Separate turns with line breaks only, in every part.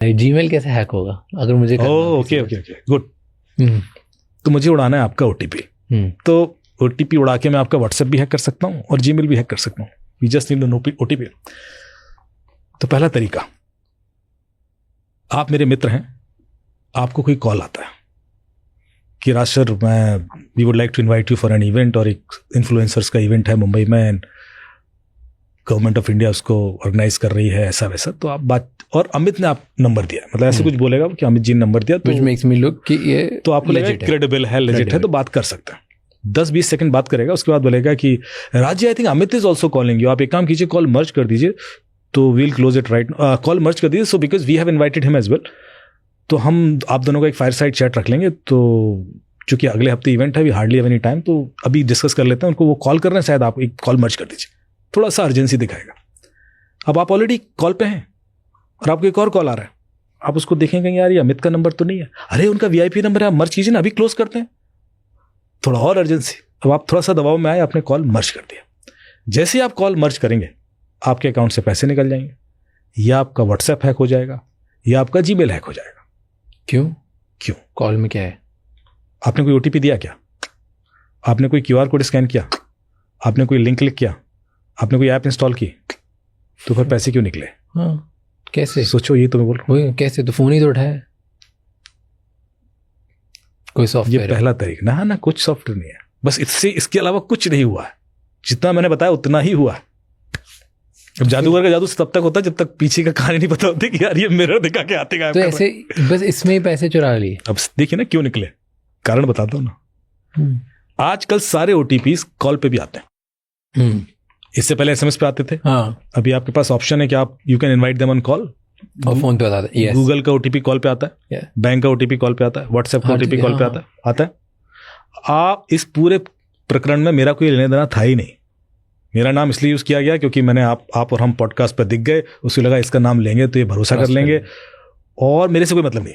Gmail कैसे hack होगा अगर मुझे करना हो
ओके गुड। तो मुझे उड़ाना है आपका ओटीपी, तो ओटीपी उड़ा के मैं आपका व्हाट्सएप भी हैक कर सकता हूँ और जीमेल भी हैक कर सकता हूँ। We just need an OTP. तो पहला तरीका, आप मेरे मित्र हैं, आपको कोई कॉल आता है कि Raj sir we would like to invite you for an event, और एक इन्फ्लुएंसर्स का इवेंट है मुंबई में, गवर्नमेंट ऑफ इंडिया उसको ऑर्गेनाइज कर रही है, ऐसा वैसा। तो आप बात, और अमित ने आप नंबर दिया, मतलब ऐसे कुछ बोलेगा कि अमित जी ने नंबर दिया, तो
मेक्स मी लुक कि ये
तो आपको लगेगा क्रेडिबल है, लेजिट है, तो बात कर सकते हैं। 10-20 सेकंड बात करेगा, उसके बाद बोलेगा कि Raj ji I think Amit is also calling you, आप एक काम कीजिए कॉल मर्ज कर दीजिए, तो we'll close it right, call merge कर दीजिए, so because we have invited him as well. तो हम आप दोनों का एक फायर साइड चैट रख लेंगे, तो चूंकि अगले हफ्ते इवेंट है, we hardly have any time, तो अभी डिस्कस कर लेते हैं। उनको वो कॉल कर रहे हैं, शायद आप एक कॉल मर्ज कर दीजिए, थोड़ा सा अर्जेंसी दिखाएगा। अब आप ऑलरेडी कॉल पे हैं और आपको एक और कॉल आ रहा है, आप उसको देखेंगे यार ये अमित का नंबर तो नहीं है, अरे उनका वीआईपी नंबर है, आप मर्ज कीजिए ना, अभी क्लोज करते हैं, थोड़ा और अर्जेंसी। अब आप थोड़ा सा दबाव में आए, आपने कॉल मर्ज कर दिया। जैसे ही आप कॉल मर्ज करेंगे, आपके अकाउंट से पैसे निकल जाएंगे, या आपका व्हाट्सएप हैक हो जाएगा, या आपका जीमेल हैक हो जाएगा। क्यों?
कॉल में क्या है?
आपने कोई ओटीपी दिया क्या? आपने कोई क्यूआर कोड स्कैन किया? आपने कोई लिंक क्लिक किया? आपने कोई ऐप इंस्टॉल की? तो फिर पैसे क्यों निकले?
हाँ, कैसे?
सोचो, ये तो मैं बोल रहा हूँ।
कैसे? तो फोन ही तो उठाया, कोई सॉफ्टवेयर?
ये पहला तरीका ना, कुछ सॉफ्टवेयर नहीं है, बस इसके अलावा कुछ नहीं हुआ है। जितना मैंने बताया उतना ही हुआ है। अब जादूगर का जादू तब तक होता है जब तक पीछे का कहानी नहीं पता होती कि यार ये मिरर दिखा के आते गायब
तो ऐसे बस इसमें ही पैसे चुरा लिए।
अब देखिए ना क्यों निकले, कारण बताता हूँ ना। आजकल सारे ओटीपीज कॉल पे भी आते हैं। इससे पहले एसएमएस पे आते थे।
हाँ।
अभी आपके पास ऑप्शन है कि आप you can invite them on call,
और फोन पे आता है।
गूगल का ओटीपी कॉल पे आता है, बैंक का ओटीपी कॉल पे आता है, व्हाट्सएप का ओटीपी कॉल पे आता है। आप इस पूरे प्रकरण में मेरा कोई लेना देना था ही नहीं। मेरा नाम इसलिए यूज किया गया क्योंकि मैंने आप और हम पॉडकास्ट पर दिख गए, उसको लगा इसका नाम लेंगे तो ये भरोसा कर लेंगे, और मेरे से कोई मतलब नहीं।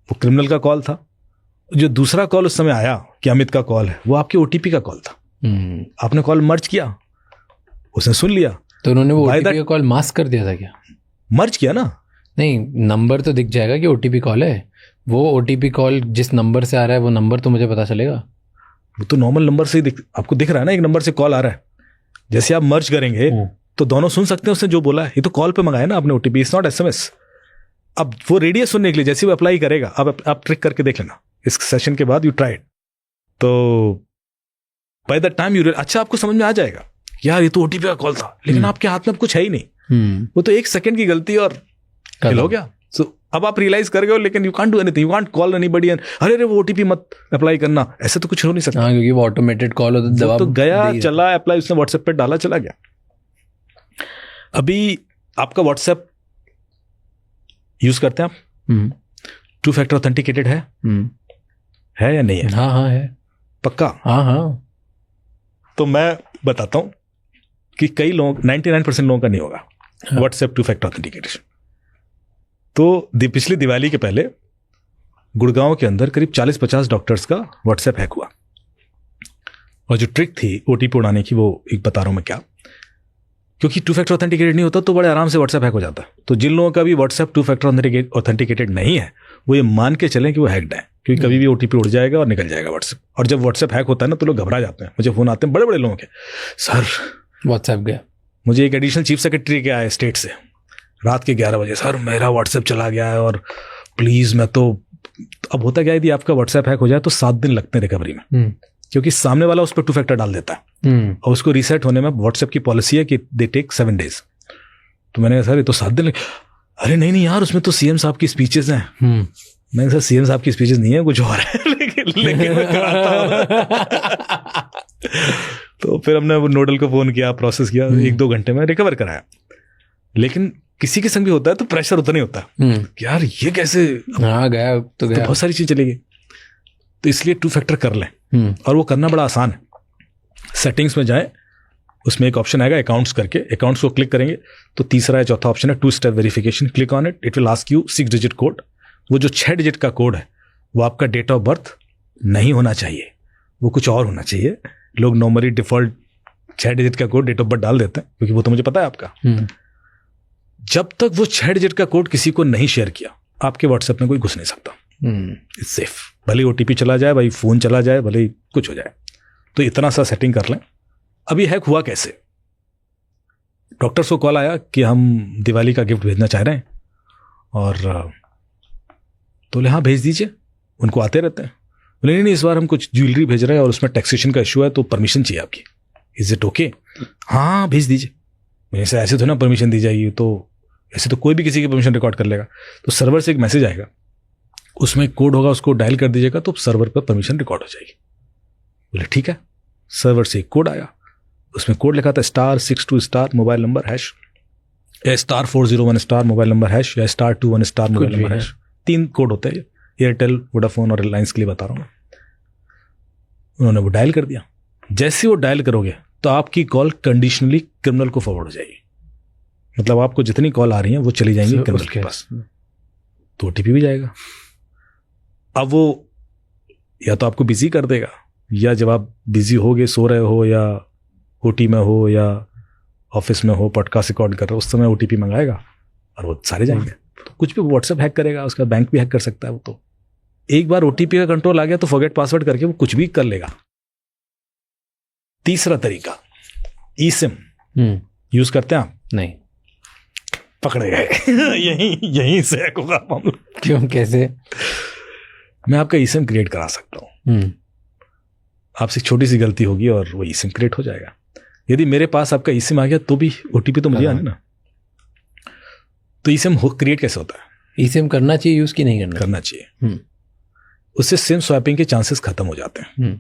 वो क्रिमिनल का कॉल था। जो दूसरा कॉल उस समय आया कि अमित का कॉल है, वो आपके ओटीपी का कॉल था। आपने कॉल मर्ज किया, उसने सुन लिया,
तो उन्होंने वो ओटीपी का कॉल मास्क कर दिया था क्या?
मर्ज किया ना।
नहीं, नंबर तो दिख जाएगा कि ओटीपी कॉल है। वो ओटीपी कॉल जिस नंबर से आ रहा है वो नंबर तो मुझे पता चलेगा।
वो तो नॉर्मल नंबर से आपको दिख रहा है ना, एक नंबर से कॉल आ रहा है। जैसे आप मर्ज करेंगे तो दोनों सुन सकते हैं उसने जो बोला है। ये तो कॉल पे मंगाया ना आपने ओटीपी, इट्स नॉट एसएमएस। अब वो रेडियस सुनने के लिए जैसे वो अप्लाई करेगा, अब आप ट्रिक करके देख लेना इस सेशन के बाद, यू ट्राइड, तो बाय द टाइम यू, अच्छा आपको समझ में आ जाएगा यार ये तो ओटीपी का कॉल था, लेकिन आपके हाथ में अब कुछ है ही नहीं। वो तो 1 सेकंड की गलती और हो गया। सो अब आप रियलाइज कर गए हो, लेकिन you can't do anything, you can't call anybody and अरे वो ओटीपी मत अप्लाई करना, ऐसे तो कुछ हो नहीं सकता।
हाँ, क्योंकि वो ऑटोमेटेड कॉल हो तो जवाब
तो गया, चला अप्लाई, उसने व्हाट्सएप पे डाला, चला गया। अभी आपका व्हाट्सएप यूज करते हैं आप? 2 फैक्टर ऑथेंटिकेटेड है या नहीं है?
हाँ है, पक्का। हाँ।
तो मैं बताता हूं कि कई लोग, 99% लोगों का नहीं होगा व्हाट्सएप 2 फैक्टर ऑथेंटिकेशन। तो पिछली दिवाली के पहले गुड़गांव के अंदर करीब 40-50 डॉक्टर्स का व्हाट्सएप हैक हुआ, और जो ट्रिक थी ओटीपी उड़ाने की, वो एक बता रहा हूं मैं क्या। क्योंकि 2 फैक्टर ऑथेंटिकेटेड नहीं होता तो बड़े आराम से व्हाट्सएप हैक हो जाता है। तो जिन लोगों का भी व्हाट्सएप 2 फैक्टर ऑथेंटिकेटेड नहीं है, वो ये मान के चलें कि वो हैक्ड है, क्योंकि कभी भी ओटीपी उड़ जाएगा और निकल जाएगा व्हाट्सएप। और जब व्हाट्सएप हैक होता है ना तो लोग घबरा जाते हैं। मुझे फोन आते हैं बड़े बड़े लोगों के, सर
व्हाट्सएप गया,
मुझे एक एडिशनल चीफ सेक्रेटरी के आया स्टेट से रात के 11 बजे, सर मेरा व्हाट्सएप चला गया है और प्लीज मैं तो। अब होता क्या है, यदि आपका व्हाट्सएप हैक हो जाए तो 7 दिन लगते हैं रिकवरी में, क्योंकि सामने वाला उस पर 2 फैक्टर डाल देता है, और उसको रीसेट होने में व्हाट्सएप की पॉलिसी है कि दे टेक 7 डेज। तो मैंने कहा सर ये तो 7 दिन। अरे नहीं यार, उसमें तो सीएम साहब की स्पीचेस हैं। मैंने कहा सीएम साहब की स्पीचेस नहीं है, कुछ और है, लेकिन मैं कराता हूं। तो फिर हमने वो नोडल को फोन किया, प्रोसेस किया, 1-2 घंटे में रिकवर कराया। लेकिन किसी के संग भी होता है तो प्रेशर उतना नहीं होता कि यार ये कैसे
गया, तो
बहुत सारी चीज चलेगी। तो इसलिए 2 फैक्टर कर लें, और वो करना बड़ा आसान है। सेटिंग्स में जाएं, उसमें एक ऑप्शन आएगा अकाउंट्स करके, अकाउंट्स को क्लिक करेंगे तो तीसरा या चौथा ऑप्शन है 2 step verification. Click on it, it will ask you 6 digit code. वो जो 6 डिजिट का कोड है वो आपका डेट ऑफ बर्थ नहीं होना चाहिए, वो कुछ और होना चाहिए। लोग नॉर्मली डिफॉल्ट 6 डिजिट का कोड डेट ऑफ बर्थ डाल देते हैं, क्योंकि वो तो मुझे पता है आपका। जब तक वो 6 डिजिट का कोड किसी को नहीं शेयर किया, आपके व्हाट्सएप में कोई घुस नहीं सकता। It's safe. भले ओटीपी चला जाए, भाई फोन चला जाए, भले ही कुछ हो जाए, तो इतना सा सेटिंग कर लें। अभी हैक हुआ कैसे? डॉक्टर्स को कॉल आया कि हम दिवाली का गिफ्ट भेजना चाह रहे हैं, और तो बोले हाँ भेज दीजिए, उनको आते रहते हैं। बोले नहीं, इस बार हम कुछ ज्वेलरी भेज रहे हैं और उसमें टैक्सेशन का इशू है, तो परमिशन चाहिए आपकी, इज इट ओके? हाँ भेज दीजिए। वैसे ऐसे तो ना परमिशन दी जाएगी, तो ऐसे तो कोई भी किसी की परमिशन रिकॉर्ड कर लेगा। तो सर्वर से एक मैसेज आएगा, उसमें एक कोड होगा, उसको डायल कर दीजिएगा तो सर्वर पर परमिशन रिकॉर्ड हो जाएगी। बोले ठीक है। सर्वर से एक कोड आया, उसमें कोड लिखा था *62* मोबाइल नंबर हैश, या *401* मोबाइल नंबर हैश, या *21* मोबाइल नंबर हैश। 3 कोड होते हैं, एयरटेल, वोडाफोन और रिलायंस के लिए बता रहा हूँ। उन्होंने वो डायल कर दिया। जैसे वो डायल करोगे तो आपकी कॉल कंडीशनली क्रिमिनल को फॉरवर्ड हो जाएगी। मतलब आपको जितनी कॉल आ रही हैं वो चली जाएंगी क्रिमिनल के पास, तो ओटीपी भी जाएगा। अब वो या तो आपको बिजी कर देगा, या जब आप बिजी होगे, सो रहे हो, या ओटी में हो, या ऑफिस में हो, पॉडकास्ट रिकॉर्ड कर रहे हो, उस समय ओटीपी मंगाएगा और वो सारे जाएंगे। तो कुछ भी व्हाट्सएप हैक करेगा, उसका बैंक भी हैक कर सकता है वो। तो एक बार ओटीपी का कंट्रोल आ गया तो फॉरगेट पासवर्ड करके वो कुछ भी कर लेगा। तीसरा तरीका, ई सिम यूज करते हैं आप?
नहीं।
पकड़े गए। यहीं से हैक होगा मामला।
क्यों, कैसे?
मैं आपका ई सिम क्रिएट करा सकता हूँ। आपसे छोटी सी गलती होगी और वो ई सिम क्रिएट हो जाएगा। यदि मेरे पास आपका ई सिम आ गया तो भी ओटीपी तो मुझे आने ना। तो ई सिम क्रिएट कैसे होता है?
ई सिम करना चाहिए यूज की नहीं करना?
करना चाहिए। उससे सिम स्वैपिंग के चांसेस खत्म हो जाते हैं।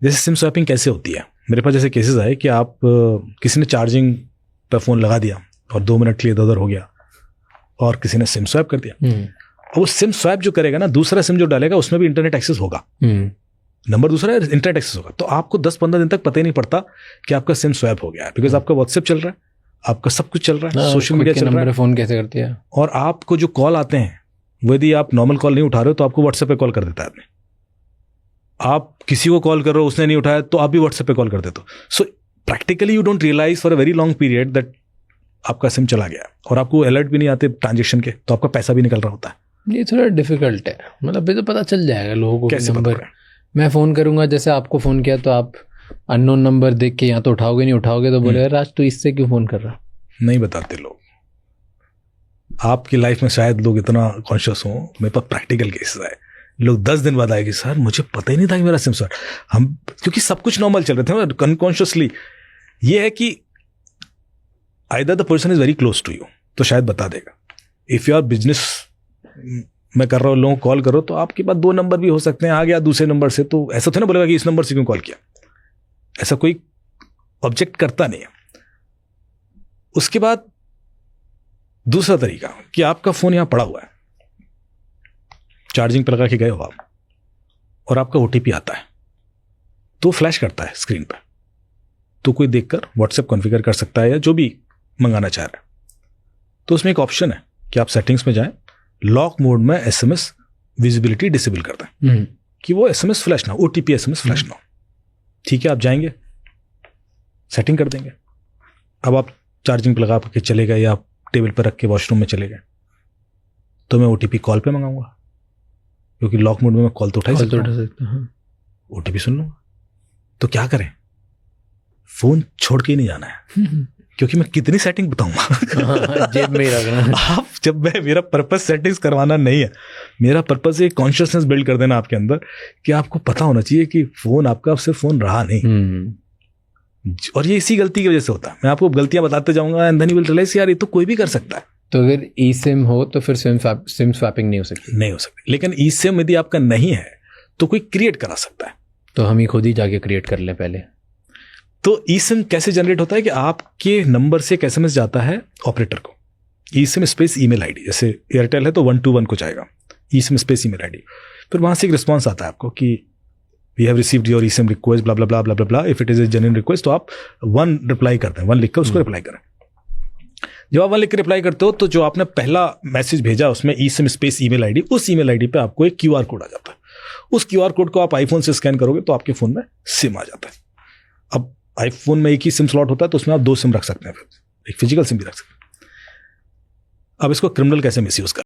जैसे सिम स्वैपिंग कैसे होती है, मेरे पास जैसे केसेस आए कि आप किसी ने चार्जिंग पर फोन लगा दिया और 2 मिनट के लिए इधर हो गया, और किसी ने सिम स्वैप कर दिया। और वो सिम स्वैप जो करेगा ना, दूसरा सिम जो डालेगा उसमें भी इंटरनेट एक्सेस होगा, नंबर दूसरा है, इंटरनेट एक्सेस होगा। तो आपको 10-15 दिन तक पता ही नहीं पड़ता कि आपका सिम स्वैप हो गया है, बिकॉज आपका व्हाट्सएप चल रहा है, आपका सब कुछ चल रहा है, सोशल मीडिया चल रहा है।
फोन कैसे करती है? और
आपको जो कॉल आते हैं वो यदि आप नॉर्मल कॉल नहीं उठा रहे हो तो आपको व्हाट्सएप पे कॉल कर देता है आदमी। आप किसी को कॉल कर रहे हो, उसने नहीं उठाया तो आप भी व्हाट्सएप पे कॉल कर देते हो। So practically you don't realise for a very long period that आपका सिम चला गया, और आपको अलर्ट भी नहीं आते ट्रांजेक्शन के, तो आपका पैसा भी निकल रहा होता है।
ये थोड़ा डिफिकल्ट है, मतलब ये तो पता चल जाएगा लोगों को।
कैसे
नंबर मैं फ़ोन करूंगा, जैसे आपको फ़ोन किया तो आप अननोन नंबर देख के या तो उठाओगे, नहीं उठाओगे तो बोले राज तो इससे क्यों फ़ोन कर रहा? नहीं
बताते लोग। आपकी लाइफ में शायद लोग इतना कॉन्शियस हों। मेरे पास प्रैक्टिकल केसेस आए, लोग 10 दिन बाद आएंगे, सर मुझे पता ही नहीं था कि मेरा सिम, सर हम क्योंकि सब कुछ नॉर्मल चल रहे थे अनकॉन्शियसली। ये है कि either the person is very close to you, तो शायद बता देगा। इफ यू आर बिजनेस मैं कर रहा हूँ, लोगों को कॉल करो, तो आपके पास 2 नंबर भी हो सकते हैं, आ गया दूसरे नंबर से, तो ऐसा तो ना बोलेगा कि इस नंबर से क्यों कॉल किया, ऐसा कोई ऑब्जेक्ट करता नहीं है। उसके बाद दूसरा तरीका कि आपका फोन यहां पड़ा हुआ है, चार्जिंग पर लगा के गए हो आप, और आपका ओटीपी आता है तो फ्लैश करता है स्क्रीन पर, तो कोई देखकर व्हाट्सएप कॉन्फ़िगर कर सकता है या जो भी मंगाना चाह रहा है। तो उसमें एक ऑप्शन है कि आप सेटिंग्स में जाएं, लॉक मोड में एसएमएस विजिबिलिटी डिसेबल कर दें कि वो एसएमएस फ्लैश ना, ओटीपी एसएमएस फ्लैश ना हो। ठीक है, आप जाएंगे, सेटिंग कर देंगे। अब आप चार्जिंग पर लगा के चले गए, या आप टेबल पर रख के वॉशरूम में चले गए, तो मैं ओटीपी कॉल पे मंगाऊंगा, क्योंकि लॉक मोड में मैं कॉल तो उठा सकता हूं, ओटीपी सुन लूंगा। तो क्या करें, फोन छोड़ के ही नहीं जाना है, क्योंकि मैं कितनी सेटिंग बताऊंगा।
जेब में ही रखना।
आप जब मैं, मेरा पर्पस सेटिंग्स करवाना नहीं है, मेरा पर्पस है कॉन्शियसनेस बिल्ड कर देना आपके अंदर कि आपको पता होना चाहिए कि फोन आपका सिर्फ फोन रहा नहीं। और ये इसी गलती की वजह से होता है। मैं आपको गलतियां बताते जाऊंगा and then you will realise यार ये तो कोई भी कर सकता है।
तो अगर ई सिम हो तो फिर सिम स्वैपिंग नहीं हो सकती?
नहीं हो सकती, लेकिन ई सिम यदि आपका नहीं है तो कोई क्रिएट करा सकता है।
तो हम ही खुद ही जाके क्रिएट कर ले पहले।
तो ई सिम कैसे जनरेट होता है कि आपके नंबर से एक एसएमएस जाता है ऑपरेटर को, E SIM space email ID, जैसे एयरटेल है तो 121 कुछ आएगा, E SIM space email ID. फिर वहां से एक रिस्पॉन्स आता है आपको कि we have received your E SIM request blah blah blah blah blah, if it is a genuine request, तो आप 1 रिप्लाई करते हैं, 1 लिखकर उसको रिप्लाई करें। जब आप 1 लिख के रिप्लाई करते हो तो जो आपने पहला मैसेज भेजा उसमें ई सिम स्पेस ईमेल आईडी, उस ईमेल आईडी पे आपको एक क्यूआर कोड आ जाता है। उस क्यूआर कोड को आप आईफोन से स्कैन करोगे तो आपके फोन में सिम आ जाता है। अब आईफोन में एक ही सिम स्लॉट होता है, तो उसमें आप 2 सिम रख सकते हैं, फिर एक फिजिकल सिम भी रख सकते हैं। अब इसको क्रिमिनल कैसे मिसयूज कर